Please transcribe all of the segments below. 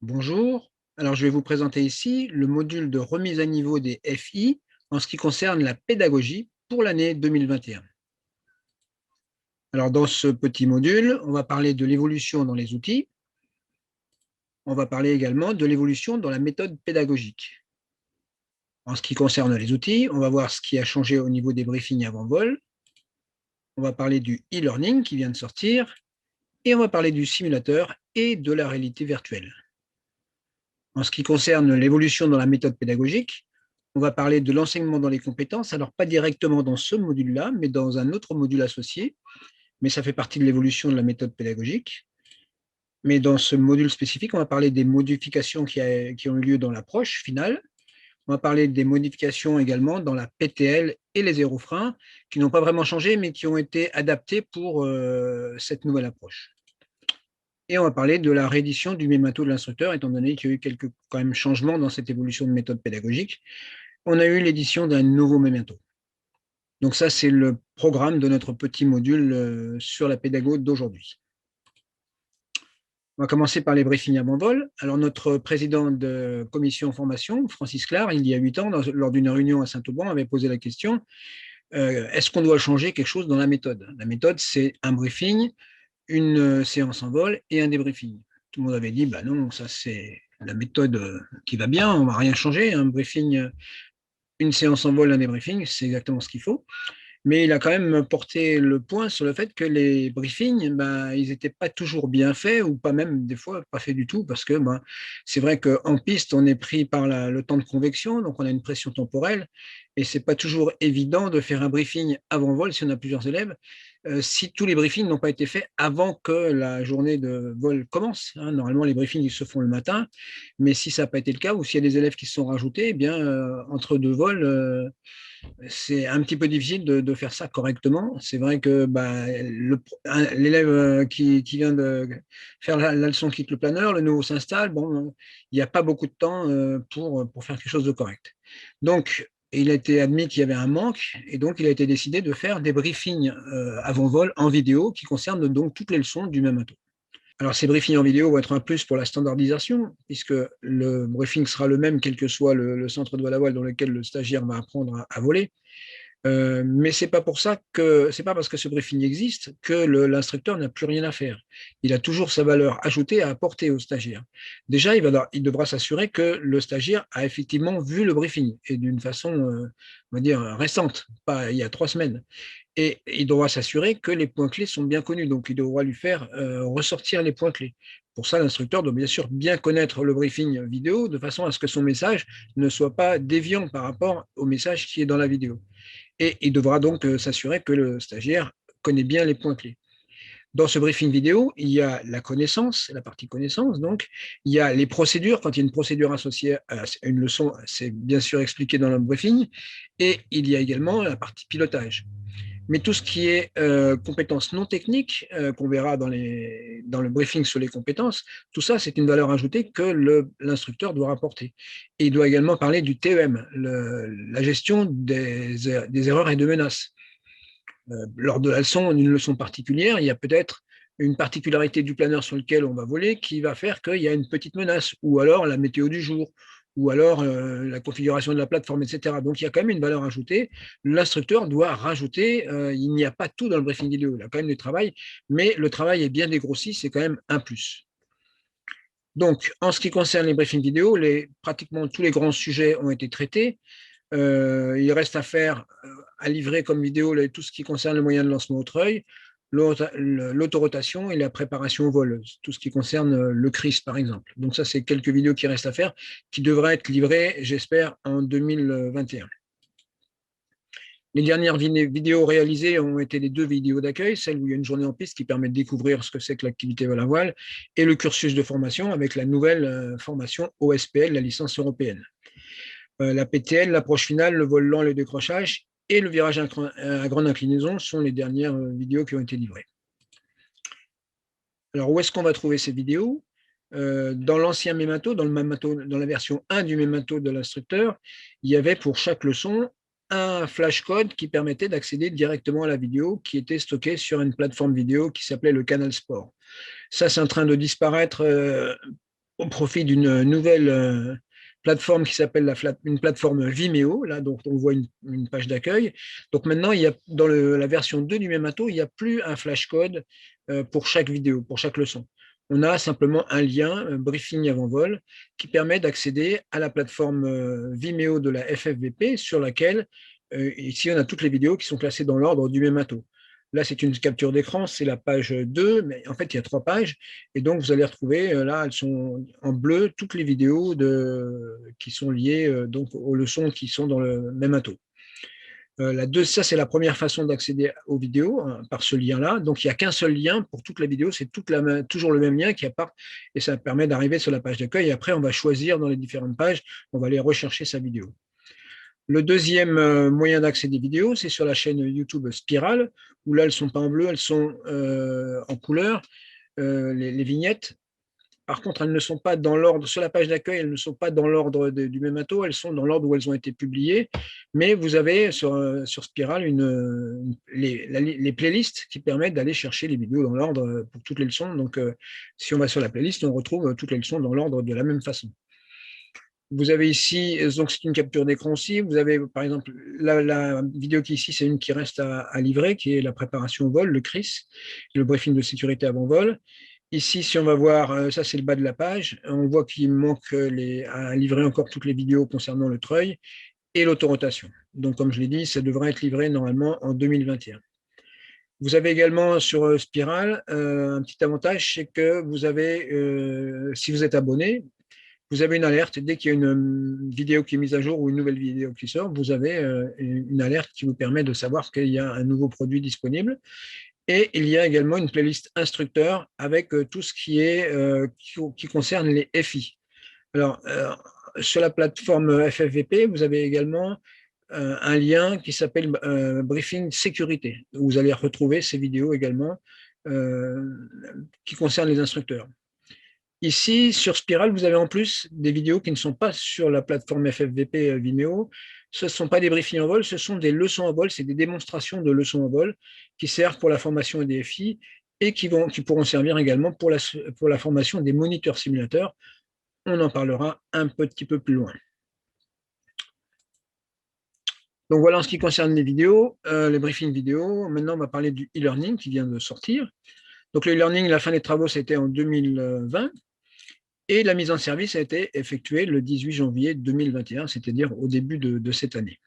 Bonjour, alors je vais vous présenter ici le module de remise à niveau des FI en ce qui concerne la pédagogie pour l'année 2021. Alors dans ce petit module, on va parler de l'évolution dans les outils, on va parler également de l'évolution dans la méthode pédagogique. En ce qui concerne les outils, on va voir ce qui a changé au niveau des briefings avant vol, on va parler du e-learning qui vient de sortir, et on va parler du simulateur et de la réalité virtuelle. En ce qui concerne l'évolution dans la méthode pédagogique, on va parler de l'enseignement dans les compétences, alors pas directement dans ce module-là, mais dans un autre module associé, mais ça fait partie de l'évolution de la méthode pédagogique. Mais dans ce module spécifique, on va parler des modifications qui ont eu lieu dans l'approche finale. On va parler des modifications également dans la PTL et les aérofreins, qui n'ont pas vraiment changé, mais qui ont été adaptés pour cette nouvelle approche. Et on va parler de la réédition du mémato de l'instructeur, étant donné qu'il y a eu quelques quand même changements dans cette évolution de méthode pédagogique. On a eu l'édition d'un nouveau mémato. Donc ça, c'est le programme de notre petit module sur la pédago d'aujourd'hui. On va commencer par les briefings avant vol. Alors notre président de commission formation, Francis Clar, il y a 8 ans, lors d'une réunion à Saint-Auban, avait posé la question, est-ce qu'on doit changer quelque chose dans la méthode? La méthode, c'est un briefing, une séance en vol et un débriefing. Tout le monde avait dit, bah non, ça c'est la méthode qui va bien, on ne va rien changer. Un briefing, une séance en vol, un débriefing, c'est exactement ce qu'il faut. Mais il a quand même porté le point sur le fait que les briefings, ben, ils n'étaient pas toujours bien faits, ou pas même des fois pas faits du tout, parce que ben, c'est vrai qu'en piste, on est pris par le temps de convection, donc on a une pression temporelle, et c'est pas toujours évident de faire un briefing avant vol si on a plusieurs élèves, si tous les briefings n'ont pas été faits avant que la journée de vol commence. Hein. Normalement, les briefings ils se font le matin, mais si ça n'a pas été le cas, ou s'il y a des élèves qui se sont rajoutés, eh bien, entre deux vols, c'est un petit peu difficile de faire ça correctement. C'est vrai que bah, l'élève qui vient de faire la leçon quitte le planeur, le nouveau s'installe, bon, il n'y a pas beaucoup de temps pour faire quelque chose de correct. Donc, il a été admis qu'il y avait un manque et donc il a été décidé de faire des briefings avant vol en vidéo qui concernent donc toutes les leçons du même auto. Alors, ces briefings en vidéo vont être un plus pour la standardisation, puisque le briefing sera le même, quel que soit le centre de vol à voile dans lequel le stagiaire va apprendre à voler. Mais c'est pas pour ça que c'est pas parce que ce briefing existe que l'instructeur n'a plus rien à faire. Il a toujours sa valeur ajoutée à apporter au stagiaire. Déjà, il devra s'assurer que le stagiaire a effectivement vu le briefing et d'une façon, on va dire, récente, pas il y a 3 semaines. Et il devra s'assurer que les points clés sont bien connus. Donc, il devra lui faire ressortir les points clés. Pour ça, l'instructeur doit bien sûr bien connaître le briefing vidéo de façon à ce que son message ne soit pas déviant par rapport au message qui est dans la vidéo. Et il devra donc s'assurer que le stagiaire connaît bien les points clés. Dans ce briefing vidéo, il y a la connaissance, la partie connaissance, donc il y a les procédures. Quand il y a une procédure associée à une leçon, c'est bien sûr expliqué dans le briefing, et il y a également la partie pilotage. Mais tout ce qui est compétences non techniques, qu'on verra dans le briefing sur les compétences, tout ça, c'est une valeur ajoutée que l'instructeur doit rapporter. Et il doit également parler du TEM, la gestion des erreurs et de menaces. Lors de la leçon, d'une leçon particulière, il y a peut-être une particularité du planeur sur lequel on va voler qui va faire qu'il y a une petite menace, ou alors la météo du jour, ou alors la configuration de la plateforme, etc. Donc il y a quand même une valeur ajoutée. L'instructeur doit rajouter, il n'y a pas tout dans le briefing vidéo, il y a quand même du travail, mais le travail est bien dégrossi, c'est quand même un plus. Donc, en ce qui concerne les briefings vidéo, pratiquement tous les grands sujets ont été traités. Il reste à faire, à livrer comme vidéo tout ce qui concerne le moyen de lancement au treuil, l'autorotation et la préparation au vol, tout ce qui concerne le CRIS par exemple. Donc ça, c'est quelques vidéos qui restent à faire, qui devraient être livrées, j'espère, en 2021. Les dernières vidéos réalisées ont été les 2 vidéos d'accueil, celle où il y a une journée en piste qui permet de découvrir ce que c'est que l'activité vol à voile, et le cursus de formation avec la nouvelle formation OSPL, la licence européenne. La PTL, l'approche finale, le vol lent, le décrochage et le virage à grande inclinaison sont les dernières vidéos qui ont été livrées. Alors, où est-ce qu'on va trouver ces vidéos? Dans l'ancien mémato, dans la version 1 du mémato de l'instructeur, il y avait pour chaque leçon un flashcode qui permettait d'accéder directement à la vidéo qui était stockée sur une plateforme vidéo qui s'appelait le Canal Sport. Ça, c'est en train de disparaître au profit d'une nouvelle plateforme qui s'appelle une plateforme Vimeo. Là, donc, on voit une page d'accueil. Donc, maintenant, il y a, dans la version 2 du Memato, il n'y a plus un flashcode pour chaque vidéo, pour chaque leçon. On a simplement un lien, briefing avant vol, qui permet d'accéder à la plateforme Vimeo de la FFVP sur laquelle, ici, on a toutes les vidéos qui sont classées dans l'ordre du Memato. Là, c'est une capture d'écran, c'est la page 2, mais en fait, il y a 3 pages. Et donc, vous allez retrouver, là, elles sont en bleu, toutes les vidéos qui sont liées donc, aux leçons qui sont dans le Memato. Ça, c'est la première façon d'accéder aux vidéos, hein, par ce lien-là. Donc, il n'y a qu'un seul lien pour toute la vidéo, c'est toujours le même lien qui apparaît, et ça permet d'arriver sur la page d'accueil. Et après, on va choisir dans les différentes pages, on va aller rechercher sa vidéo. Le deuxième moyen d'accès des vidéos, c'est sur la chaîne YouTube Spiral, où là, elles ne sont pas en bleu, elles sont en couleur, les vignettes. Par contre, elles ne sont pas dans l'ordre, sur la page d'accueil, elles ne sont pas dans l'ordre du Memato, elles sont dans l'ordre où elles ont été publiées, mais vous avez sur Spiral les playlists qui permettent d'aller chercher les vidéos dans l'ordre pour toutes les leçons. Donc, si on va sur la playlist, on retrouve toutes les leçons dans l'ordre de la même façon. Vous avez ici, donc c'est une capture d'écran aussi, vous avez par exemple la vidéo qui est ici, c'est une qui reste à livrer, qui est la préparation au vol, le CRIS, le briefing de sécurité avant vol. Ici, si on va voir, ça c'est le bas de la page, on voit qu'il manque à livrer encore toutes les vidéos concernant le treuil et l'autorotation. Donc comme je l'ai dit, ça devrait être livré normalement en 2021. Vous avez également sur Spiral un petit avantage, c'est que vous avez, si vous êtes abonné, vous avez une alerte. Dès qu'il y a une vidéo qui est mise à jour ou une nouvelle vidéo qui sort, vous avez une alerte qui vous permet de savoir qu'il y a un nouveau produit disponible. Et il y a également une playlist instructeur avec tout ce qui concerne les FI. Alors, sur la plateforme FFVP, vous avez également un lien qui s'appelle Briefing Sécurité, où vous allez retrouver ces vidéos également qui concernent les instructeurs. Ici, sur Spiral, vous avez en plus des vidéos qui ne sont pas sur la plateforme FFVP Vimeo. Ce ne sont pas des briefings en vol, ce sont des leçons en vol, c'est des démonstrations de leçons en vol qui servent pour la formation des FI et qui pourront servir également pour la formation des moniteurs simulateurs. On en parlera un petit peu plus loin. Donc voilà en ce qui concerne les vidéos, les briefings vidéo. Maintenant, on va parler du e-learning qui vient de sortir. Donc le e-learning, la fin des travaux, c'était en 2020. Et la mise en service a été effectuée le 18 janvier 2021, c'est-à-dire au début de cette année.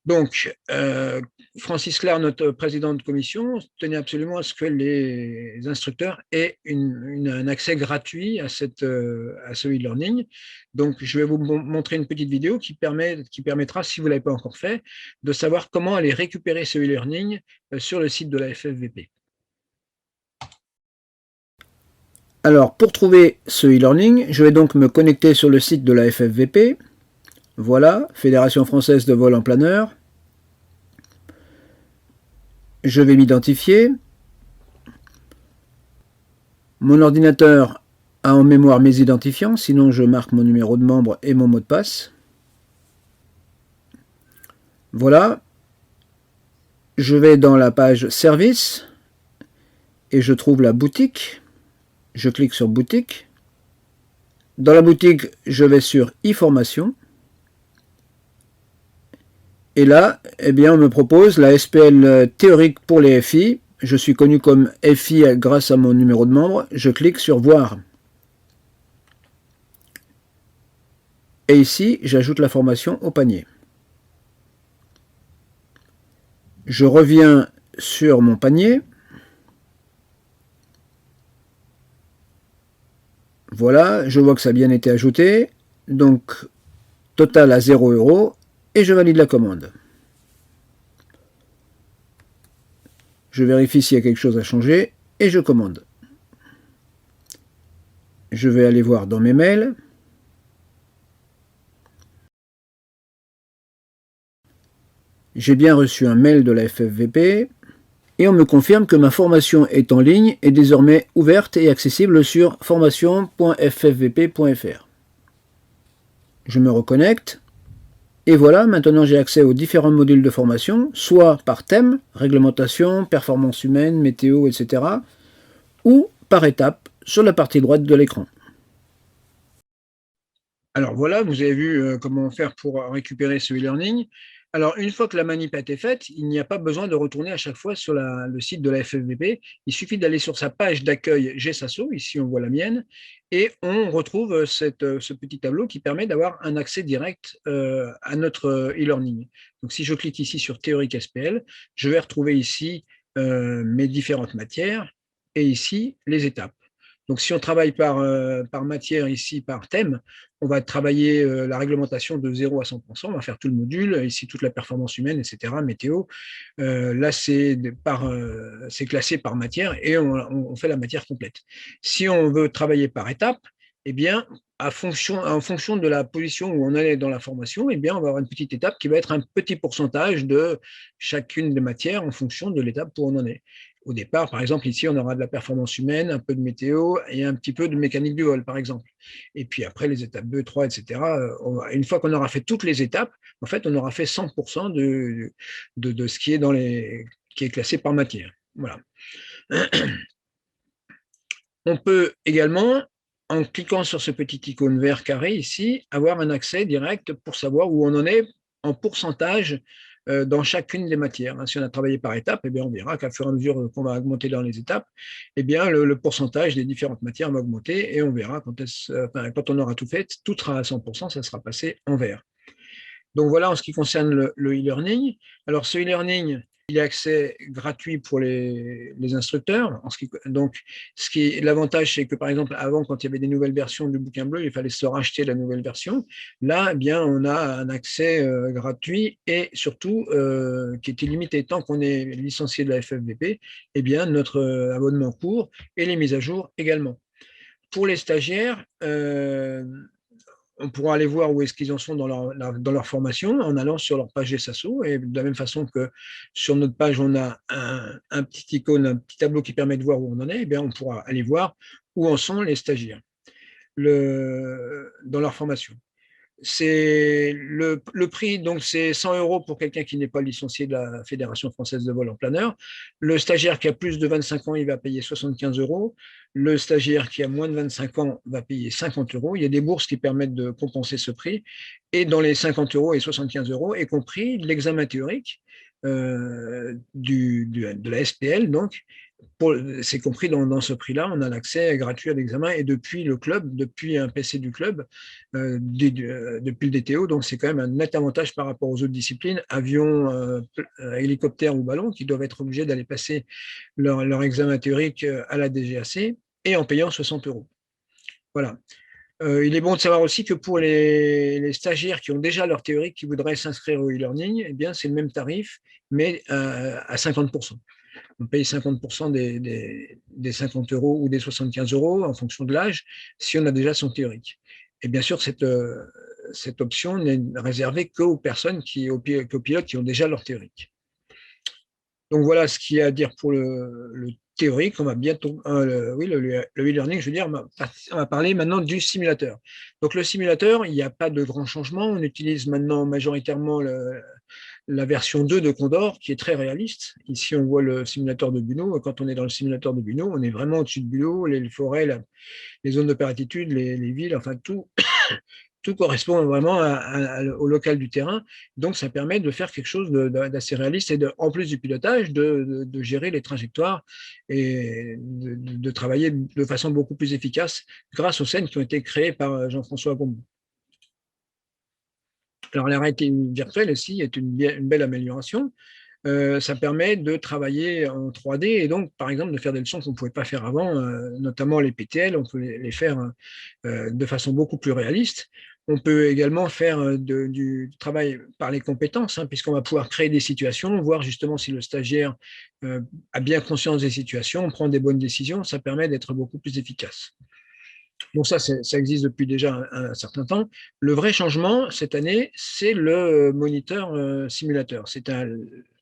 Donc, Francis Clar, notre président de commission, tenait absolument à ce que les instructeurs aient un accès gratuit à ce e-learning. Donc, je vais vous montrer une petite vidéo qui permettra, si vous ne l'avez pas encore fait, de savoir comment aller récupérer ce e-learning sur le site de la FFVP. Alors, pour trouver ce e-learning, je vais donc me connecter sur le site de la FFVP. Voilà, Fédération française de vol en planeur. Je vais m'identifier. Mon ordinateur a en mémoire mes identifiants, sinon je marque mon numéro de membre et mon mot de passe. Voilà. Je vais dans la page Service et je trouve la boutique. Je clique sur boutique. Dans la boutique, je vais sur e-formation. Et là, eh bien, on me propose la SPL théorique pour les FI. Je suis connu comme FI grâce à mon numéro de membre. Je clique sur voir. Et ici, j'ajoute la formation au panier. Je reviens sur mon panier. Voilà, je vois que ça a bien été ajouté. Donc, total à 0 € et je valide la commande. Je vérifie s'il y a quelque chose à changer et je commande. Je vais aller voir dans mes mails. J'ai bien reçu un mail de la FFVP. Et on me confirme que ma formation est en ligne et désormais ouverte et accessible sur formation.ffvp.fr. Je me reconnecte. Et voilà, maintenant j'ai accès aux différents modules de formation, soit par thème, réglementation, performance humaine, météo, etc. ou par étape, sur la partie droite de l'écran. Alors voilà, vous avez vu comment faire pour récupérer ce e-learning. Alors, une fois que la manip a été faite, il n'y a pas besoin de retourner à chaque fois sur le site de la FFVP. Il suffit d'aller sur sa page d'accueil GSASO, ici on voit la mienne, et on retrouve ce petit tableau qui permet d'avoir un accès direct à notre e-learning. Donc, si je clique ici sur théorique SPL, je vais retrouver ici mes différentes matières et ici les étapes. Donc, si on travaille par matière ici, par thème, on va travailler la réglementation de 0 à 100%, on va faire tout le module, ici toute la performance humaine, etc., météo. Là, c'est classé par matière et on fait la matière complète. Si on veut travailler par étape, eh bien, en fonction de la position où on est dans la formation, eh bien, on va avoir une petite étape qui va être un petit pourcentage de chacune des matières en fonction de l'étape où on en est. Au départ, par exemple, ici, on aura de la performance humaine, un peu de météo et un petit peu de mécanique du vol, par exemple. Et puis après, les étapes 2, 3, etc. Une fois qu'on aura fait toutes les étapes, en fait, on aura fait 100% de ce qui est, qui est classé par matière. Voilà. On peut également, en cliquant sur ce petit icône vert carré ici, avoir un accès direct pour savoir où on en est en pourcentage dans chacune des matières. Si on a travaillé par étapes, eh bien, on verra qu'à fur et à mesure qu'on va augmenter dans les étapes, eh bien, le pourcentage des différentes matières va augmenter et on verra quand on aura tout fait, tout sera à 100%, ça sera passé en vert. Donc voilà en ce qui concerne le e-learning. Alors ce e-learning, il est accès gratuit pour les instructeurs. Donc l'avantage, c'est que par exemple, avant, quand il y avait des nouvelles versions du bouquin bleu, il fallait se racheter la nouvelle version. Là, eh bien, on a un accès gratuit et surtout qui est illimité. Tant qu'on est licencié de la FFVP, eh bien, notre abonnement court et les mises à jour également. Pour les stagiaires, on pourra aller voir où est-ce qu'ils en sont dans leur formation en allant sur leur page SASO. Et de la même façon que sur notre page, on a un petit icône, un petit tableau qui permet de voir où on en est, et bien on pourra aller voir où en sont les stagiaires dans leur formation. C'est le prix, donc c'est 100 € pour quelqu'un qui n'est pas licencié de la Fédération française de vol en planeur. Le stagiaire qui a plus de 25 ans, il va payer 75 €. Le stagiaire qui a moins de 25 ans va payer 50 €. Il y a des bourses qui permettent de compenser ce prix. Et dans les 50 € et 75 € est compris l'examen théorique de la SPL, donc c'est compris dans ce prix-là, on a l'accès gratuit à l'examen et depuis le club, depuis un PC du club, depuis le DTO, donc c'est quand même un net avantage par rapport aux autres disciplines, avions, hélicoptères ou ballons, qui doivent être obligés d'aller passer leur examen théorique à la DGAC et en payant 60 €. Voilà. Il est bon de savoir aussi que pour les stagiaires qui ont déjà leur théorique, qui voudraient s'inscrire au e-learning, eh bien c'est le même tarif, mais à 50%. On paye 50% des 50 € ou des 75 € en fonction de l'âge, si on a déjà son théorique. Et bien sûr, cette option n'est réservée qu'aux personnes, qu'aux pilotes qui ont déjà leur théorique. Donc voilà ce qu'il y a à dire pour le théorique. On va bientôt, le e-learning, je veux dire, on va parler maintenant du simulateur. Donc le simulateur, il n'y a pas de grand changement. On utilise maintenant majoritairement la version 2 de Condor, qui est très réaliste. Ici, on voit le simulateur de Buneau. Quand on est dans le simulateur de Buneau, on est vraiment au-dessus de Buneau, les forêts, les zones d'opératitude, les villes, enfin tout, tout correspond vraiment au local du terrain. Donc, ça permet de faire quelque chose d'assez réaliste et en plus du pilotage, de gérer les trajectoires et de travailler de façon beaucoup plus efficace grâce aux scènes qui ont été créées par Jean-François Gombou. Alors, la réalité virtuelle aussi est une belle amélioration. Ça permet de travailler en 3D et donc, par exemple, de faire des leçons qu'on ne pouvait pas faire avant, notamment les PTL, on peut les faire de façon beaucoup plus réaliste. On peut également faire du travail par les compétences, puisqu'on va pouvoir créer des situations, voir justement si le stagiaire a bien conscience des situations, prend des bonnes décisions, ça permet d'être beaucoup plus efficace. Donc ça existe depuis déjà un certain temps. Le vrai changement cette année, c'est le moniteur simulateur.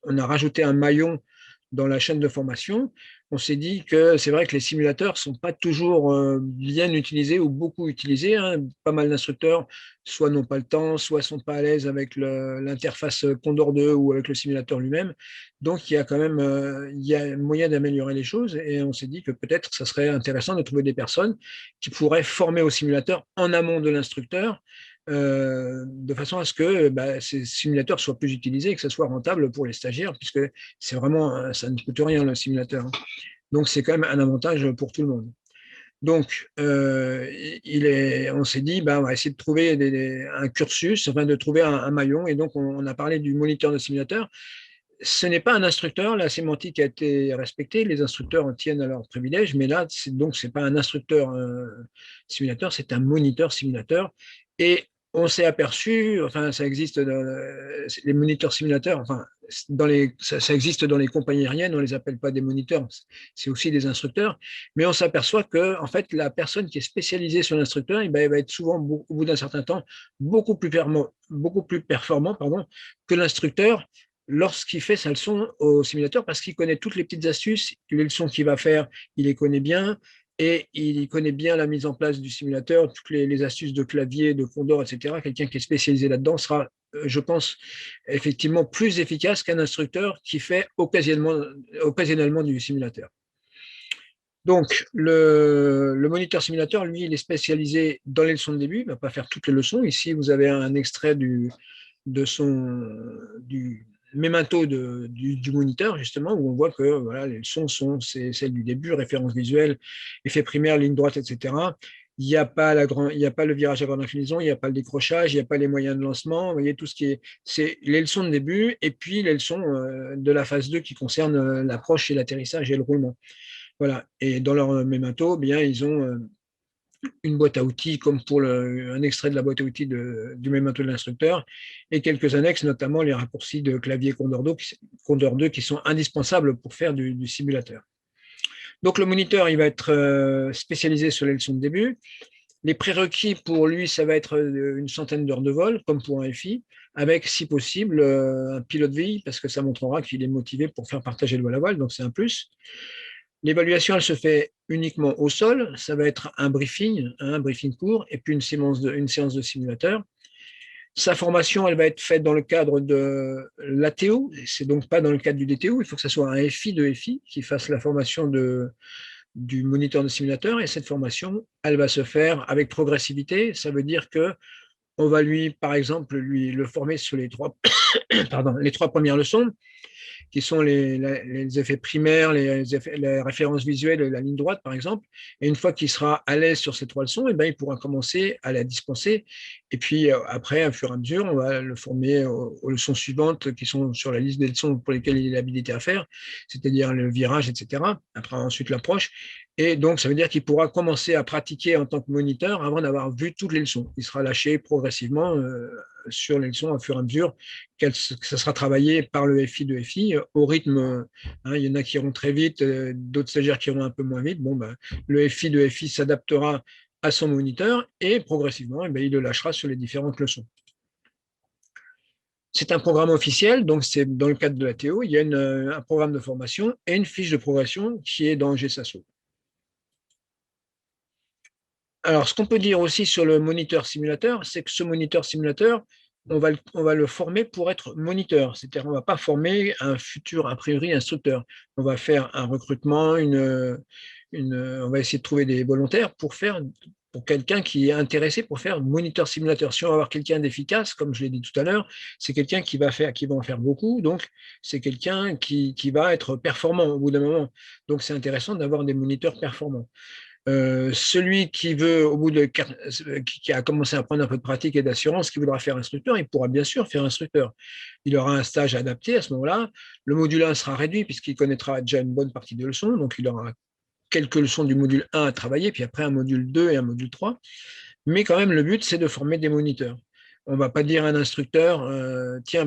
On a rajouté un maillon dans la chaîne de formation, on s'est dit que c'est vrai que les simulateurs ne sont pas toujours bien utilisés ou beaucoup utilisés, hein. Pas mal d'instructeurs, soit n'ont pas le temps, soit ne sont pas à l'aise avec l'interface Condor 2 ou avec le simulateur lui-même. Donc, il y a quand même il y a moyen d'améliorer les choses et on s'est dit que peut-être ça serait intéressant de trouver des personnes qui pourraient former au simulateur en amont de l'instructeur, de façon à ce que ces simulateurs soient plus utilisés et que ça soit rentable pour les stagiaires, puisque c'est vraiment, ça ne coûte rien le simulateur. Donc, c'est quand même un avantage pour tout le monde. Donc, on s'est dit, on va essayer de trouver un cursus, enfin de trouver un maillon, et donc on a parlé du moniteur de simulateur. Ce n'est pas un instructeur, la sémantique a été respectée, les instructeurs en tiennent à leur privilège, mais là, donc, ce n'est pas un instructeur simulateur, c'est un moniteur simulateur. Et on s'est aperçu, enfin, ça existe dans les moniteurs simulateurs, enfin, ça existe dans les compagnies aériennes, on ne les appelle pas des moniteurs, c'est aussi des instructeurs, mais on s'aperçoit que, en fait, la personne qui est spécialisée sur l'instructeur, il va être souvent, au bout d'un certain temps, beaucoup plus performant que l'instructeur lorsqu'il fait sa leçon au simulateur, parce qu'il connaît toutes les petites astuces, les leçons qu'il va faire, il les connaît bien, et il connaît bien la mise en place du simulateur, toutes les astuces de clavier, de Condor, etc. Quelqu'un qui est spécialisé là-dedans sera, je pense, effectivement plus efficace qu'un instructeur qui fait occasionnellement du simulateur. Donc, le moniteur simulateur, lui, il est spécialisé dans les leçons de début, il ne va pas faire toutes les leçons. Ici, vous avez un extrait du memento du moniteur, justement, où on voit que voilà, les leçons c'est celles du début, référence visuelle, effet primaire, ligne droite, etc. Il n'y a pas le virage à grande inclinaison, il n'y a pas le décrochage, il n'y a pas les moyens de lancement. Vous voyez, tout ce qui c'est les leçons de début et puis les leçons de la phase 2 qui concernent l'approche et l'atterrissage et le roulement. Voilà. Et dans leur memento, ils ont une boîte à outils comme pour un extrait de la boîte à outils du memento de l'instructeur et quelques annexes, notamment les raccourcis de clavier Condor 2 qui sont indispensables pour faire du simulateur. Donc le moniteur, il va être spécialisé sur les leçons de début. Les prérequis pour lui, ça va être une centaine d'heures de vol, comme pour un FI, avec, si possible, un pilote VI, parce que ça montrera qu'il est motivé pour faire partager le vol à voile, donc c'est un plus. L'évaluation, elle se fait uniquement au sol. Ça va être un briefing court, et puis une séance de simulateur. Sa formation, elle va être faite dans le cadre de l'ATO. C'est donc pas dans le cadre du DTO. Il faut que ce soit un FI de FI qui fasse la formation du moniteur de simulateur. Et cette formation, elle va se faire avec progressivité. Ça veut dire que on va par exemple, le former sur les trois premières leçons, qui sont les effets primaires, les références visuelles et la ligne droite, par exemple. Et une fois qu'il sera à l'aise sur ces trois leçons, il pourra commencer à la dispenser. Et puis après, à fur et à mesure, on va le former aux leçons suivantes qui sont sur la liste des leçons pour lesquelles il est habilité à faire, c'est-à-dire le virage, etc. Après, ensuite, l'approche. Et donc, ça veut dire qu'il pourra commencer à pratiquer en tant que moniteur avant d'avoir vu toutes les leçons. Il sera lâché progressivement sur les leçons à fur et à mesure que ça sera travaillé par le FI de FI au rythme. Il y en a qui iront très vite, d'autres stagiaires qui iront un peu moins vite. Le FI de FI s'adaptera à son moniteur et progressivement, il le lâchera sur les différentes leçons. C'est un programme officiel, donc c'est dans le cadre de la TO, il y a un programme de formation et une fiche de progression qui est dans GSASO. Alors, ce qu'on peut dire aussi sur le moniteur simulateur, c'est que ce moniteur simulateur, on va le former pour être moniteur. C'est-à-dire qu'on ne va pas former un futur, a priori, instructeur. On va faire un recrutement, on va essayer de trouver des volontaires pour quelqu'un qui est intéressé pour faire moniteur simulateur. Si on va avoir quelqu'un d'efficace, comme je l'ai dit tout à l'heure, c'est quelqu'un qui va en faire beaucoup. Donc, c'est quelqu'un qui va être performant au bout d'un moment. Donc, c'est intéressant d'avoir des moniteurs performants. Celui qui veut, qui a commencé à prendre un peu de pratique et d'assurance, qui voudra faire instructeur, il pourra bien sûr faire instructeur. Il aura un stage adapté à ce moment-là. Le module 1 sera réduit puisqu'il connaîtra déjà une bonne partie de leçons, donc il aura quelques leçons du module 1 à travailler, puis après un module 2 et un module 3. Mais quand même, le but, c'est de former des moniteurs. On ne va pas dire à un instructeur, tiens,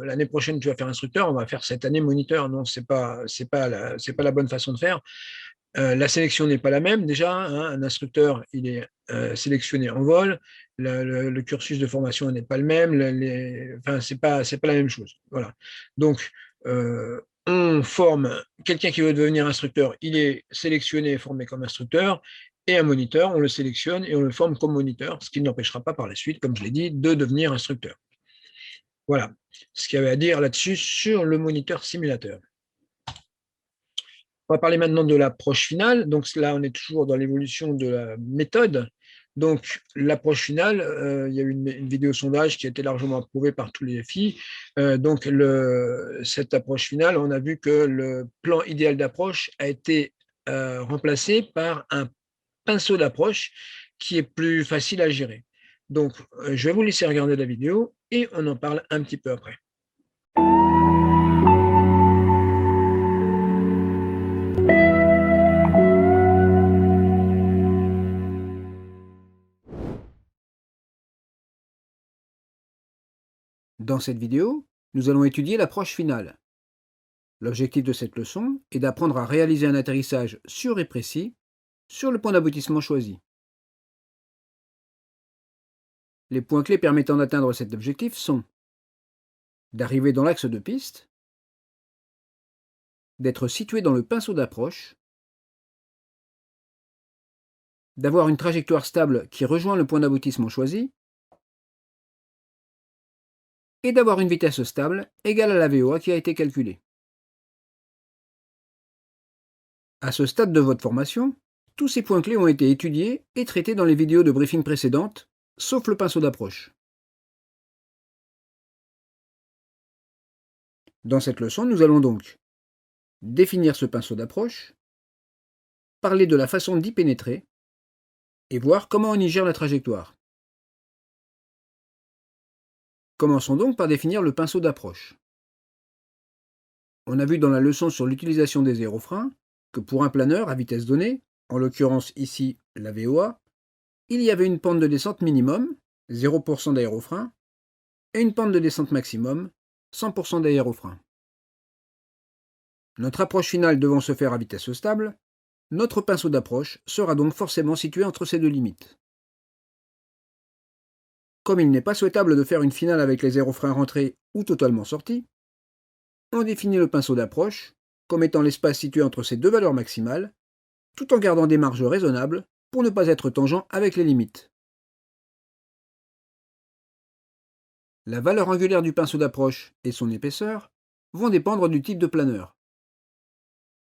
l'année prochaine, tu vas faire instructeur, on va faire cette année moniteur. Non, ce n'est pas la bonne façon de faire. La sélection n'est pas la même déjà. Un instructeur, il est sélectionné en vol. Le cursus de formation n'est pas le même. C'est pas la même chose. Voilà. Donc, on forme quelqu'un qui veut devenir instructeur, il est sélectionné et formé comme instructeur, et un moniteur, on le sélectionne et on le forme comme moniteur, ce qui ne l'empêchera pas par la suite, comme je l'ai dit, de devenir instructeur. Voilà ce qu'il y avait à dire là-dessus sur le moniteur simulateur. On va parler maintenant de l'approche finale. Donc là, on est toujours dans l'évolution de la méthode. Donc l'approche finale, il y a eu une vidéo sondage qui a été largement approuvée par tous les filles. Donc cette approche finale, on a vu que le plan idéal d'approche a été remplacé par un pinceau d'approche qui est plus facile à gérer. Donc je vais vous laisser regarder la vidéo et on en parle un petit peu après. Dans cette vidéo, nous allons étudier l'approche finale. L'objectif de cette leçon est d'apprendre à réaliser un atterrissage sûr et précis sur le point d'aboutissement choisi. Les points clés permettant d'atteindre cet objectif sont d'arriver dans l'axe de piste, d'être situé dans le pinceau d'approche, d'avoir une trajectoire stable qui rejoint le point d'aboutissement choisi, et d'avoir une vitesse stable égale à la VOA qui a été calculée. À ce stade de votre formation, tous ces points clés ont été étudiés et traités dans les vidéos de briefing précédentes, sauf le pinceau d'approche. Dans cette leçon, nous allons donc définir ce pinceau d'approche, parler de la façon d'y pénétrer et voir comment on y gère la trajectoire. Commençons donc par définir le pinceau d'approche. On a vu dans la leçon sur l'utilisation des aérofreins que pour un planeur à vitesse donnée, en l'occurrence ici la VOA, il y avait une pente de descente minimum, 0% d'aérofrein, et une pente de descente maximum, 100% d'aérofrein. Notre approche finale devant se faire à vitesse stable, notre pinceau d'approche sera donc forcément situé entre ces deux limites. Comme il n'est pas souhaitable de faire une finale avec les aérofreins rentrés ou totalement sortis, on définit le pinceau d'approche comme étant l'espace situé entre ces deux valeurs maximales, tout en gardant des marges raisonnables pour ne pas être tangent avec les limites. La valeur angulaire du pinceau d'approche et son épaisseur vont dépendre du type de planeur.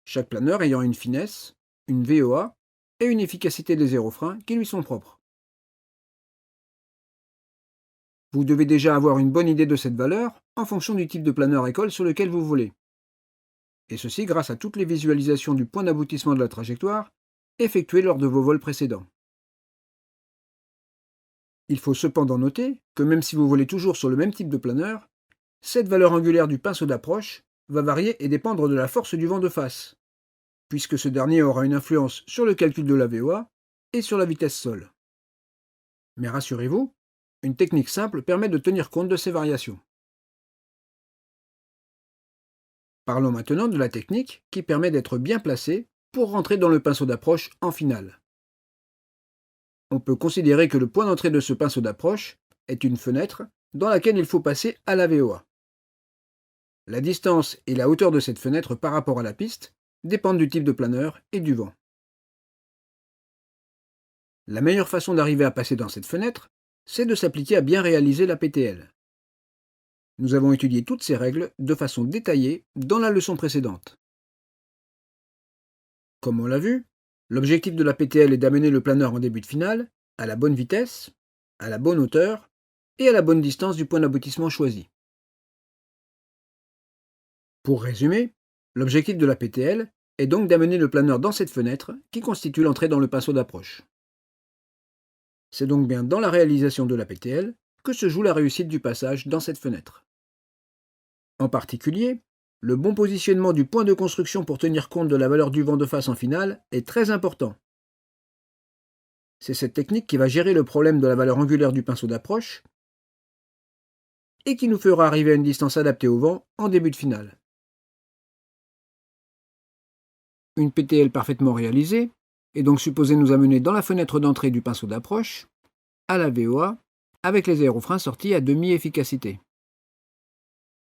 Chaque planeur ayant une finesse, une VOA et une efficacité des aérofreins qui lui sont propres. Vous devez déjà avoir une bonne idée de cette valeur en fonction du type de planeur école sur lequel vous volez. Et ceci grâce à toutes les visualisations du point d'aboutissement de la trajectoire effectuées lors de vos vols précédents. Il faut cependant noter que même si vous volez toujours sur le même type de planeur, cette valeur angulaire du pinceau d'approche va varier et dépendre de la force du vent de face, puisque ce dernier aura une influence sur le calcul de la VOA et sur la vitesse sol. Mais rassurez-vous, une technique simple permet de tenir compte de ces variations. Parlons maintenant de la technique qui permet d'être bien placé pour rentrer dans le pinceau d'approche en finale. On peut considérer que le point d'entrée de ce pinceau d'approche est une fenêtre dans laquelle il faut passer à la VOA. La distance et la hauteur de cette fenêtre par rapport à la piste dépendent du type de planeur et du vent. La meilleure façon d'arriver à passer dans cette fenêtre, c'est de s'appliquer à bien réaliser la PTL. Nous avons étudié toutes ces règles de façon détaillée dans la leçon précédente. Comme on l'a vu, l'objectif de la PTL est d'amener le planeur en début de finale à la bonne vitesse, à la bonne hauteur et à la bonne distance du point d'aboutissement choisi. Pour résumer, l'objectif de la PTL est donc d'amener le planeur dans cette fenêtre qui constitue l'entrée dans le pinceau d'approche. C'est donc bien dans la réalisation de la PTL que se joue la réussite du passage dans cette fenêtre. En particulier, le bon positionnement du point de construction pour tenir compte de la valeur du vent de face en finale est très important. C'est cette technique qui va gérer le problème de la valeur angulaire du pinceau d'approche et qui nous fera arriver à une distance adaptée au vent en début de finale. Une PTL parfaitement réalisée est donc supposée nous amener dans la fenêtre d'entrée du pinceau d'approche, à la VOA, avec les aérofreins sortis à demi-efficacité.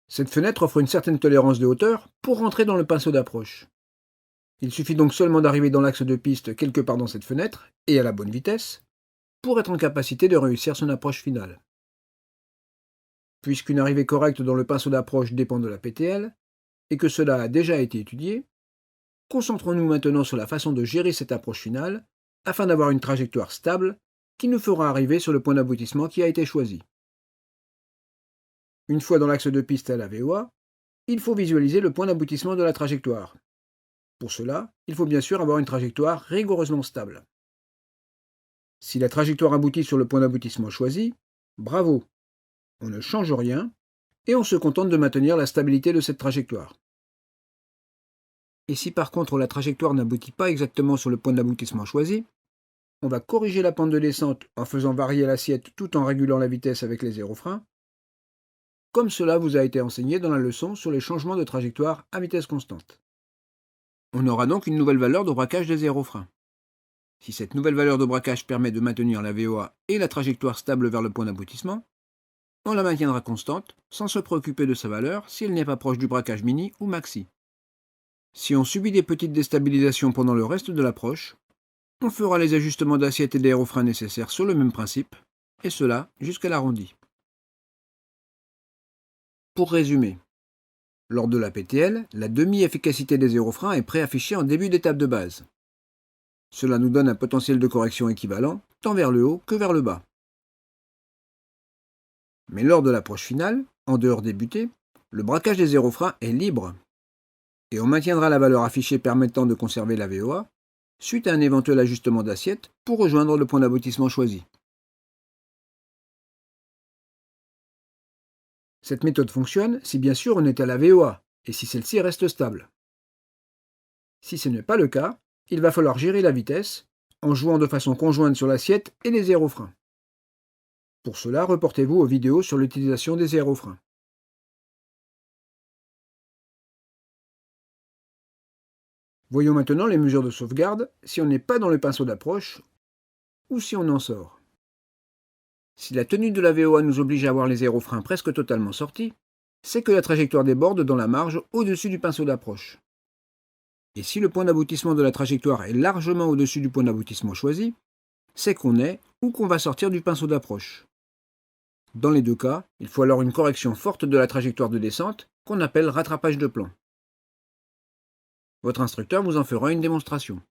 Cette fenêtre offre une certaine tolérance de hauteur pour rentrer dans le pinceau d'approche. Il suffit donc seulement d'arriver dans l'axe de piste quelque part dans cette fenêtre, et à la bonne vitesse, pour être en capacité de réussir son approche finale. Puisqu'une arrivée correcte dans le pinceau d'approche dépend de la PTL, et que cela a déjà été étudié, concentrons-nous maintenant sur la façon de gérer cette approche finale, afin d'avoir une trajectoire stable qui nous fera arriver sur le point d'aboutissement qui a été choisi. Une fois dans l'axe de piste à la VOA, il faut visualiser le point d'aboutissement de la trajectoire. Pour cela, il faut bien sûr avoir une trajectoire rigoureusement stable. Si la trajectoire aboutit sur le point d'aboutissement choisi, bravo, on ne change rien et on se contente de maintenir la stabilité de cette trajectoire. Et si par contre la trajectoire n'aboutit pas exactement sur le point d'aboutissement choisi, on va corriger la pente de descente en faisant varier l'assiette tout en régulant la vitesse avec les aérofreins, comme cela vous a été enseigné dans la leçon sur les changements de trajectoire à vitesse constante. On aura donc une nouvelle valeur de braquage des aérofreins. Si cette nouvelle valeur de braquage permet de maintenir la VOA et la trajectoire stable vers le point d'aboutissement, on la maintiendra constante sans se préoccuper de sa valeur si elle n'est pas proche du braquage mini ou maxi. Si on subit des petites déstabilisations pendant le reste de l'approche, on fera les ajustements d'assiette et d'aérofrein nécessaires sur le même principe, et cela jusqu'à l'arrondi. Pour résumer, lors de la PTL, la demi-efficacité des aérofreins est préaffichée en début d'étape de base. Cela nous donne un potentiel de correction équivalent, tant vers le haut que vers le bas. Mais lors de l'approche finale, en dehors des butées, le braquage des aérofreins est libre, et on maintiendra la valeur affichée permettant de conserver la VOA, suite à un éventuel ajustement d'assiette pour rejoindre le point d'aboutissement choisi. Cette méthode fonctionne si bien sûr on est à la VOA, et si celle-ci reste stable. Si ce n'est pas le cas, il va falloir gérer la vitesse, en jouant de façon conjointe sur l'assiette et les aérofreins. Pour cela, reportez-vous aux vidéos sur l'utilisation des aérofreins. Voyons maintenant les mesures de sauvegarde si on n'est pas dans le pinceau d'approche ou si on en sort. Si la tenue de la VOA nous oblige à avoir les aérofreins presque totalement sortis, c'est que la trajectoire déborde dans la marge au-dessus du pinceau d'approche. Et si le point d'aboutissement de la trajectoire est largement au-dessus du point d'aboutissement choisi, c'est qu'on est ou qu'on va sortir du pinceau d'approche. Dans les deux cas, il faut alors une correction forte de la trajectoire de descente qu'on appelle rattrapage de plan. Votre instructeur vous en fera une démonstration.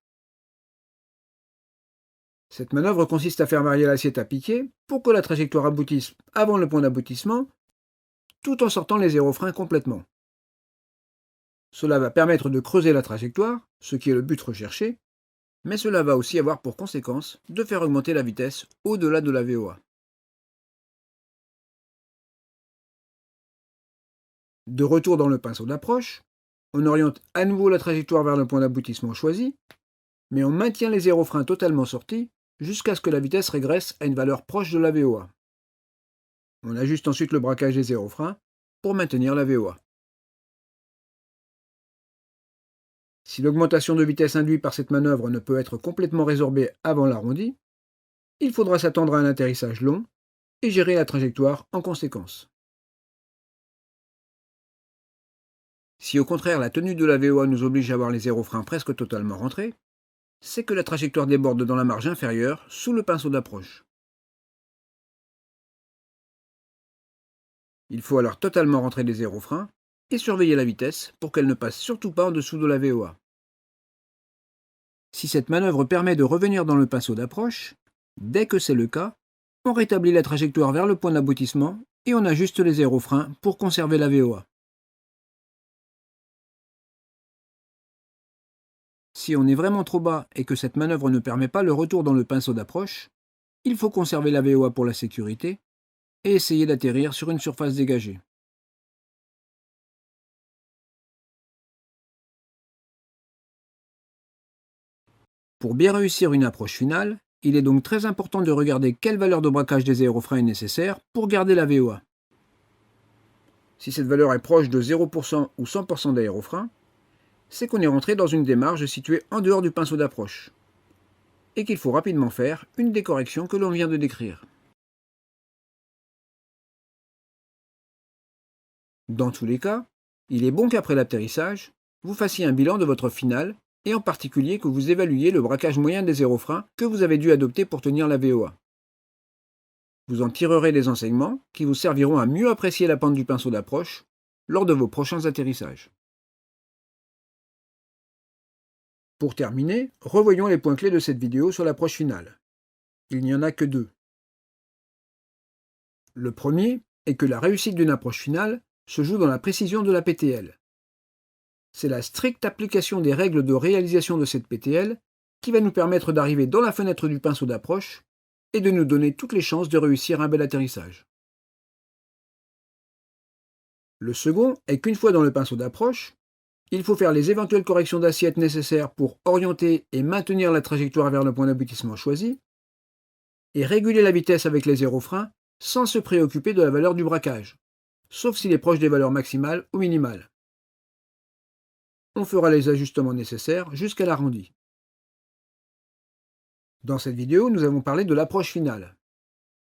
Cette manœuvre consiste à faire varier l'assiette à piquer pour que la trajectoire aboutisse avant le point d'aboutissement, tout en sortant les aérofreins complètement. Cela va permettre de creuser la trajectoire, ce qui est le but recherché, mais cela va aussi avoir pour conséquence de faire augmenter la vitesse au-delà de la VOA. De retour dans le pinceau d'approche, on oriente à nouveau la trajectoire vers le point d'aboutissement choisi, mais on maintient les aérofreins totalement sortis jusqu'à ce que la vitesse régresse à une valeur proche de la VOA. On ajuste ensuite le braquage des aérofreins pour maintenir la VOA. Si l'augmentation de vitesse induite par cette manœuvre ne peut être complètement résorbée avant l'arrondi, il faudra s'attendre à un atterrissage long et gérer la trajectoire en conséquence. Si au contraire la tenue de la VOA nous oblige à avoir les aérofreins presque totalement rentrés, c'est que la trajectoire déborde dans la marge inférieure sous le pinceau d'approche. Il faut alors totalement rentrer les aérofreins et surveiller la vitesse pour qu'elle ne passe surtout pas en dessous de la VOA. Si cette manœuvre permet de revenir dans le pinceau d'approche, dès que c'est le cas, on rétablit la trajectoire vers le point d'aboutissement et on ajuste les aérofreins pour conserver la VOA. Si on est vraiment trop bas et que cette manœuvre ne permet pas le retour dans le pinceau d'approche, il faut conserver la VOA pour la sécurité et essayer d'atterrir sur une surface dégagée. Pour bien réussir une approche finale, il est donc très important de regarder quelle valeur de braquage des aérofreins est nécessaire pour garder la VOA. Si cette valeur est proche de 0% ou 100% d'aérofrein, c'est qu'on est rentré dans une démarche située en dehors du pinceau d'approche, et qu'il faut rapidement faire une des corrections que l'on vient de décrire. Dans tous les cas, il est bon qu'après l'atterrissage, vous fassiez un bilan de votre finale et en particulier que vous évaluiez le braquage moyen des aérofreins que vous avez dû adopter pour tenir la VOA. Vous en tirerez des enseignements qui vous serviront à mieux apprécier la pente du pinceau d'approche lors de vos prochains atterrissages. Pour terminer, revoyons les points clés de cette vidéo sur l'approche finale. Il n'y en a que deux. Le premier est que la réussite d'une approche finale se joue dans la précision de la PTL. C'est la stricte application des règles de réalisation de cette PTL qui va nous permettre d'arriver dans la fenêtre du pinceau d'approche et de nous donner toutes les chances de réussir un bel atterrissage. Le second est qu'une fois dans le pinceau d'approche, il faut faire les éventuelles corrections d'assiette nécessaires pour orienter et maintenir la trajectoire vers le point d'aboutissement choisi, et réguler la vitesse avec les aérofreins sans se préoccuper de la valeur du braquage, sauf s'il est proche des valeurs maximales ou minimales. On fera les ajustements nécessaires jusqu'à l'arrondi. Dans cette vidéo, nous avons parlé de l'approche finale.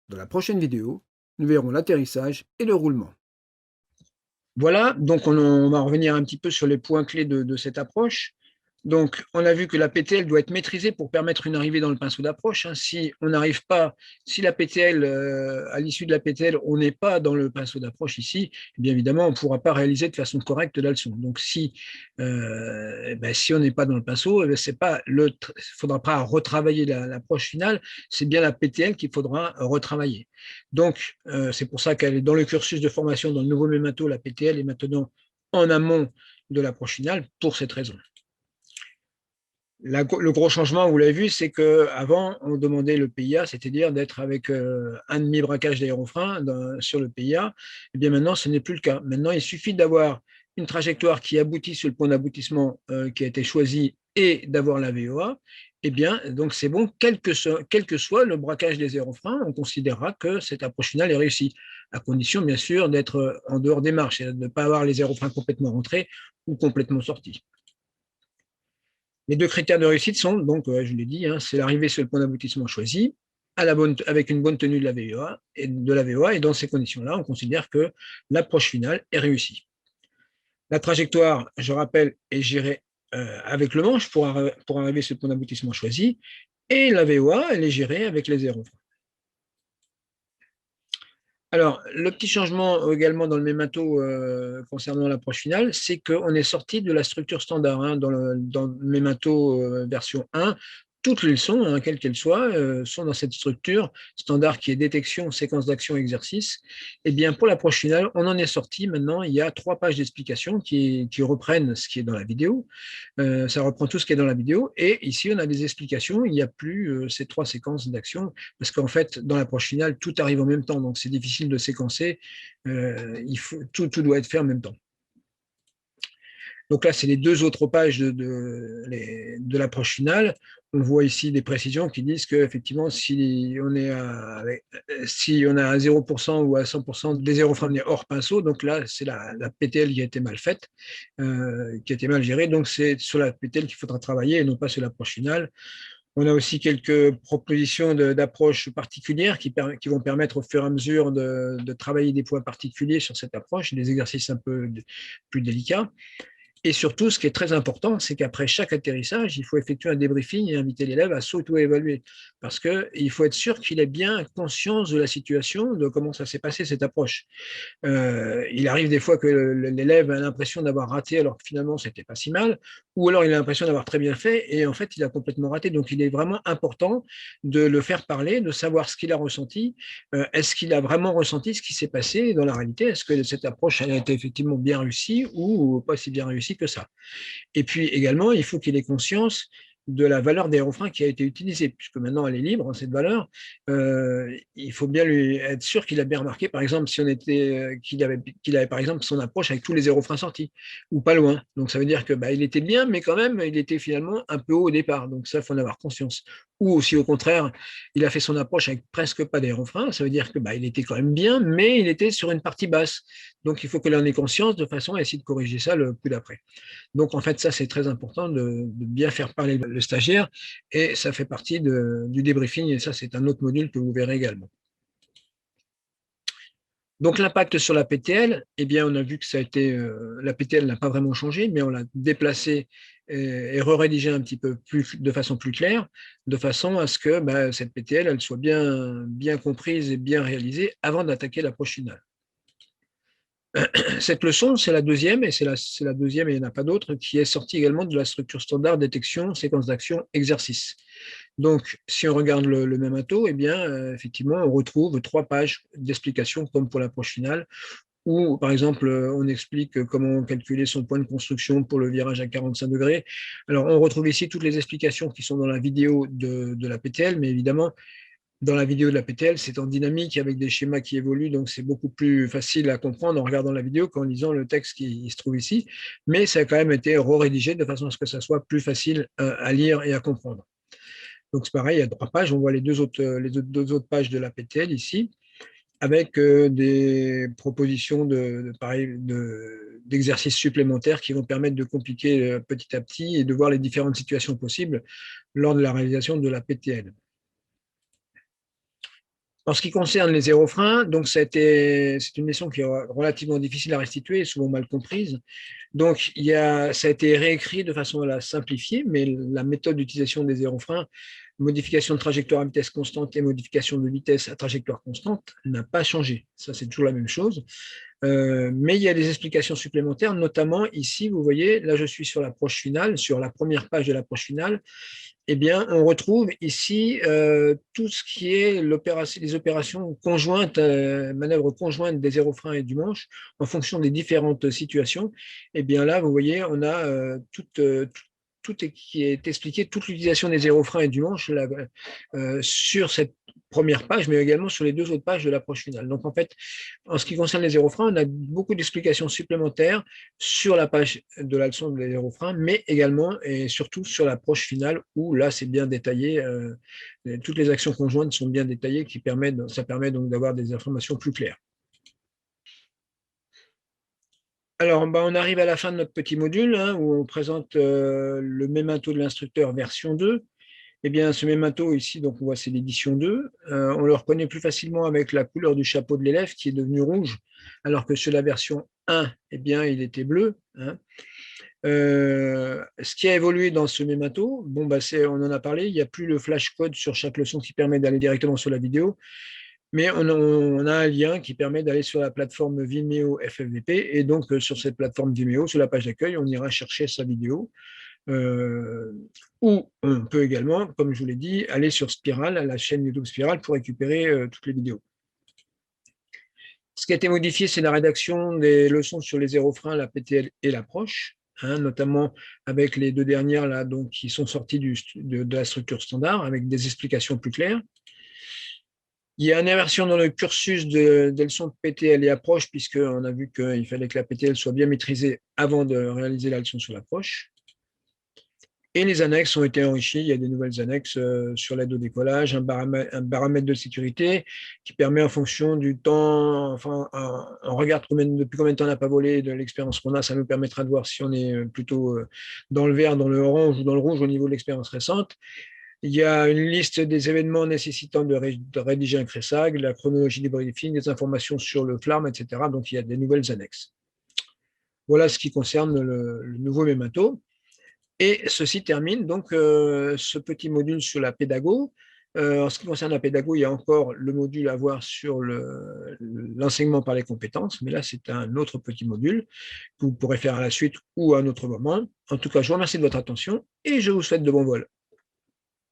Dans la prochaine vidéo, nous verrons l'atterrissage et le roulement. Voilà, donc on va revenir un petit peu sur les points clés de cette approche. Donc, on a vu que la PTL doit être maîtrisée pour permettre une arrivée dans le pinceau d'approche. Si on n'arrive pas, si la PTL, à l'issue de la PTL, on n'est pas dans le pinceau d'approche ici, eh bien évidemment, on ne pourra pas réaliser de façon correcte la leçon. Donc, si on n'est pas dans le pinceau, il ne faudra pas retravailler l'approche finale, c'est bien la PTL qu'il faudra retravailler. Donc, c'est pour ça qu'elle est dans le cursus de formation dans le nouveau Mémato, la PTL est maintenant en amont de l'approche finale pour cette raison. Le gros changement, vous l'avez vu, c'est qu'avant, on demandait le PIA, c'est-à-dire d'être avec un demi-braquage d'aérofrein sur le PIA. Et bien maintenant, ce n'est plus le cas. Maintenant, il suffit d'avoir une trajectoire qui aboutit sur le point d'aboutissement qui a été choisi et d'avoir la VOA. Et bien, donc c'est bon, quel que soit le braquage des aérofreins, on considérera que cette approche finale est réussie, à condition, bien sûr, d'être en dehors des marches et de ne pas avoir les aérofreins complètement rentrés ou complètement sortis. Les deux critères de réussite sont, donc, je l'ai dit, c'est l'arrivée sur le point d'aboutissement choisi, avec une bonne tenue de la VOA, et dans ces conditions-là, on considère que l'approche finale est réussie. La trajectoire, je rappelle, est gérée avec le manche pour arriver sur le point d'aboutissement choisi, et la VOA, elle est gérée avec les aérofreins. Alors, le petit changement également dans le Mémato concernant l'approche finale, c'est qu'on est sorti de la structure standard. Dans le Mémato version 1, toutes les leçons, quelles qu'elles soient, sont dans cette structure standard qui est détection, séquence d'action, exercice. Et bien, pour l'approche finale, on en est sorti. Maintenant, il y a 3 pages d'explication qui reprennent ce qui est dans la vidéo. Ça reprend tout ce qui est dans la vidéo. Et ici, on a des explications. Il n'y a plus ces 3 séquences d'action parce qu'en fait, dans l'approche finale, tout arrive en même temps. Donc, c'est difficile de séquencer. Tout doit être fait en même temps. Donc là, c'est les 2 autres pages de l'approche finale. On voit ici des précisions qui disent qu'effectivement, si on a à 0% ou à 100% des aérofreins hors pinceau, donc là, c'est la PTL qui a été mal faite, qui a été mal gérée. Donc, c'est sur la PTL qu'il faudra travailler et non pas sur l'approche finale. On a aussi quelques propositions d'approche particulières qui vont permettre au fur et à mesure de travailler des points particuliers sur cette approche, des exercices un peu plus délicats. Et surtout, ce qui est très important, c'est qu'après chaque atterrissage, il faut effectuer un débriefing et inviter l'élève à s'auto-évaluer. Parce qu'il faut être sûr qu'il ait bien conscience de la situation, de comment ça s'est passé, cette approche. Il arrive des fois que l'élève a l'impression d'avoir raté alors que finalement, ce n'était pas si mal, ou alors il a l'impression d'avoir très bien fait et en fait, il a complètement raté. Donc, il est vraiment important de le faire parler, de savoir ce qu'il a ressenti. Est-ce qu'il a vraiment ressenti ce qui s'est passé dans la réalité? Est-ce que cette approche a été effectivement bien réussie ou pas si bien réussie que ça? Et puis également, il faut qu'il ait conscience de la valeur des aérofreins qui a été utilisée, puisque maintenant elle est libre, cette valeur. Il faut bien lui être sûr qu'il a bien remarqué, par exemple, qu'il avait par exemple son approche avec tous les aérofreins sortis, ou pas loin. Donc ça veut dire que il était bien, mais quand même, il était finalement un peu haut au départ. Donc ça, il faut en avoir conscience. Ou aussi au contraire, il a fait son approche avec presque pas d'aérofreins. Ça veut dire que il était quand même bien, mais il était sur une partie basse. Donc il faut qu'il en ait conscience de façon à essayer de corriger ça le coup d'après. Donc, en fait, ça, c'est très important de bien faire parler le stagiaire et ça fait partie du débriefing et ça, c'est un autre module que vous verrez également. Donc l'impact sur la PTL, eh bien, on a vu que ça a été, la PTL n'a pas vraiment changé, mais on l'a déplacée et re-rédigée un petit peu plus, de façon plus claire, de façon à ce que cette PTL elle soit bien comprise et bien réalisée avant d'attaquer l'approche finale. Cette leçon, c'est la deuxième, et c'est la deuxième et il n'y en a pas d'autre, qui est sortie également de la structure standard détection, séquence d'action, exercice. Donc, si on regarde le mémato, eh bien, effectivement, on retrouve 3 pages d'explications comme pour l'approche finale, où, par exemple, on explique comment calculer son point de construction pour le virage à 45 degrés. Alors, on retrouve ici toutes les explications qui sont dans la vidéo de la PTL, mais évidemment, dans la vidéo de la PTL, c'est en dynamique avec des schémas qui évoluent, donc c'est beaucoup plus facile à comprendre en regardant la vidéo qu'en lisant le texte qui se trouve ici, mais ça a quand même été re-rédigé de façon à ce que ça soit plus facile à lire et à comprendre. Donc c'est pareil, il y a 3 pages, on voit les deux autres pages de la PTL ici, avec des propositions d'exercices supplémentaires qui vont permettre de compliquer petit à petit et de voir les différentes situations possibles lors de la réalisation de la PTL. En ce qui concerne les aérofreins, donc c'est une leçon qui est relativement difficile à restituer et souvent mal comprise. Donc, ça a été réécrit de façon à la simplifier, mais la méthode d'utilisation des aérofreins, modification de trajectoire à vitesse constante et modification de vitesse à trajectoire constante, n'a pas changé. Ça, c'est toujours la même chose. Mais il y a des explications supplémentaires, notamment ici, vous voyez, là je suis sur l'approche finale, sur la première page de l'approche finale, eh bien, on retrouve ici tout ce qui est les opérations conjointes, manœuvres conjointes des aérofreins et du manche en fonction des différentes situations. Eh bien là, vous voyez, on a qui est expliqué, toute l'utilisation des aérofreins et du manche là, sur cette première page, mais également sur les 2 autres pages de l'approche finale. Donc en fait, en ce qui concerne les aérofreins, on a beaucoup d'explications supplémentaires sur la page de la leçon des aérofreins, mais également et surtout sur l'approche finale où là c'est bien détaillé, toutes les actions conjointes sont bien détaillées, ça permet donc d'avoir des informations plus claires. Alors, on arrive à la fin de notre petit module où on présente le mémato de l'instructeur version 2. Eh bien, ce mémato ici, donc on voit c'est l'édition 2. On le reconnaît plus facilement avec la couleur du chapeau de l'élève qui est devenu rouge, alors que sur la version 1, eh bien, il était bleu. Ce qui a évolué dans ce mémato, on en a parlé, il n'y a plus le flash code sur chaque leçon qui permet d'aller directement sur la vidéo, mais on a un lien qui permet d'aller sur la plateforme Vimeo FFVP, et donc sur cette plateforme Vimeo, sur la page d'accueil, on ira chercher sa vidéo. Ou on peut également, comme je vous l'ai dit, aller sur Spiral, la chaîne YouTube Spiral, pour récupérer toutes les vidéos. Ce qui a été modifié, c'est la rédaction des leçons sur les aérofreins, la PTL et l'approche, notamment avec les 2 dernières là, donc, qui sont sorties de la structure standard, avec des explications plus claires. Il y a une inversion dans le cursus des leçons de PTL et approche, puisqu'on a vu qu'il fallait que la PTL soit bien maîtrisée avant de réaliser la leçon sur l'approche. Et les annexes ont été enrichies. Il y a des nouvelles annexes sur l'aide au décollage, un baromètre de sécurité qui permet en fonction du temps, enfin, on regarde depuis combien de temps on n'a pas volé, de l'expérience qu'on a, ça nous permettra de voir si on est plutôt dans le vert, dans le orange ou dans le rouge au niveau de l'expérience récente. Il y a une liste des événements nécessitant de rédiger un CRESAG, la chronologie des briefings, des informations sur le FLARM, etc. Donc, il y a des nouvelles annexes. Voilà ce qui concerne le nouveau mémato. Et ceci termine donc ce petit module sur la pédago. En ce qui concerne la pédago, il y a encore le module à voir sur l'enseignement par les compétences, mais là, c'est un autre petit module que vous pourrez faire à la suite ou à un autre moment. En tout cas, je vous remercie de votre attention et je vous souhaite de bons vols.